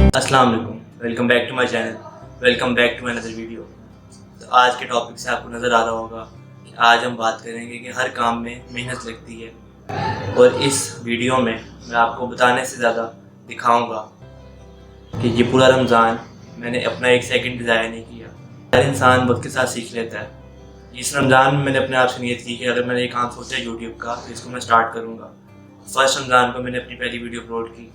अस्सलाम वालेकुम, welcome back to my channel, welcome back to another video. तो आज के टॉपिक से आपको नज़र आ रहा होगा कि आज हम बात करेंगे कि हर काम में मेहनत लगती है। और इस वीडियो में मैं आपको बताने से ज़्यादा दिखाऊंगा कि ये पूरा रमज़ान मैंने अपना एक सेकंड भी ज़ाया नहीं किया। हर इंसान वक्त के साथ सीख लेता है। इस रमज़ान में मैंने अपने आप से नीयत की कि अगर मैंने ये काम सोचा यूट्यूब का तो इसको मैं स्टार्ट करूँगा। फर्स्ट रमज़ान को मैंने अपनी पहली वीडियो अपलोड की।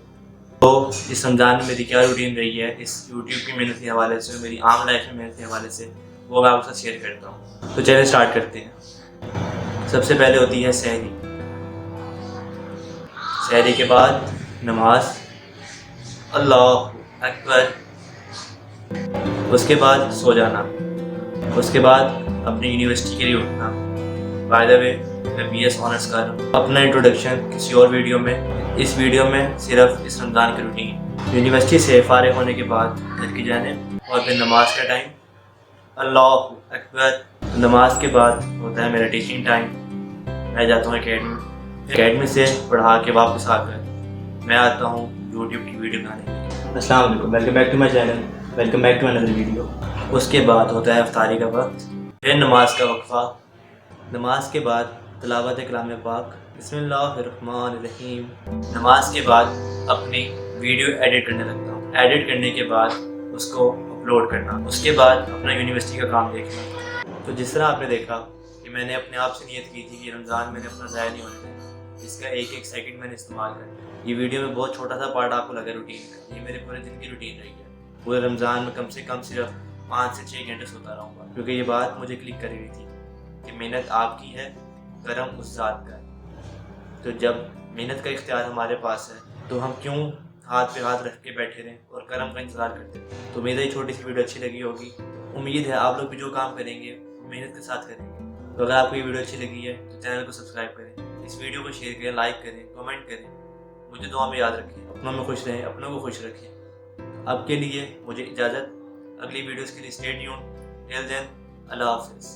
तो इस रमज़ान में मेरी क्या रूटीन रही है इस यूट्यूब की मेहनत के हवाले से, मेरी आम लाइफ में मेहनत के हवाले से, वो मैं आपके साथ शेयर करता हूँ। तो चलिए स्टार्ट करते हैं। सबसे पहले होती है सहरी। सहरी के बाद नमाज, अल्लाह अकबर। उसके बाद सो जाना। उसके बाद अपनी यूनिवर्सिटी के लिए उठना। बाय द वे मैं BS ऑनर्स कर रहा हूँ। अपना इंट्रोडक्शन किसी और वीडियो में, इस वीडियो में सिर्फ इस रमज़ान की रूटीन। यूनिवर्सिटी से फारिग होने के बाद घर की जाने और फिर नमाज का टाइम, अल्लाह अकबर। नमाज के बाद होता है मेरा टीचिंग टाइम। मैं जाता हूँ एकेडमी से पढ़ा के वापस आकर मैं आता हूँ यूट्यूब की वीडियो बनाने के लिए। अस्सलाम वालेकुम, welcome back to my channel, welcome back to another video. उसके बाद होता है इफ्तारी का वक्त, फिर नमाज का वक्फा। नमाज के बाद तिलावत कलाम पाक, बिस्मिल्लाहिर्रहमानिर्रहीम। नमाज के बाद अपनी वीडियो एडिट करने लगता हूँ। एडिट करने के बाद उसको अपलोड करना। उसके बाद अपना यूनिवर्सिटी का काम देखना। तो जिस तरह आपने देखा कि मैंने अपने आप से नियत की थी कि रमज़ान मैंने अपना ज़ाया नहीं होने देना, इसका एक एक सेकंड मैंने इस्तेमाल करना। ये वीडियो में बहुत छोटा सा पार्ट आपको लगा रूटीन का, ये मेरे पूरे दिन की रूटीन रही है। पूरे रमज़ान में कम से कम सिर्फ 5 से 6 घंटे सोता रहूँगा, क्योंकि ये बात मुझे क्लिक करी हुई थी कि मेहनत आपकी है, करम उस ज़ात का है। तो जब मेहनत का इख्तियार हमारे पास है तो हम क्यों हाथ पे हाथ रख के बैठे रहें और करम का इंतज़ार करते हैं। तो मेरी छोटी सी वीडियो अच्छी लगी होगी। उम्मीद है आप लोग भी जो काम करेंगे वो मेहनत के साथ करेंगे। तो अगर आपको ये वीडियो अच्छी लगी है तो चैनल को सब्सक्राइब करें, इस वीडियो को शेयर करें, लाइक करें, कमेंट करें। मुझे दुआ में याद रखें, अपनों में खुश रहें, अपनों को खुश रखें। अब के लिए मुझे इजाज़त। अगली वीडियोज़ के लिए स्टे ट्यून्ड। टिल देन, अल्लाह हाफ़िज़।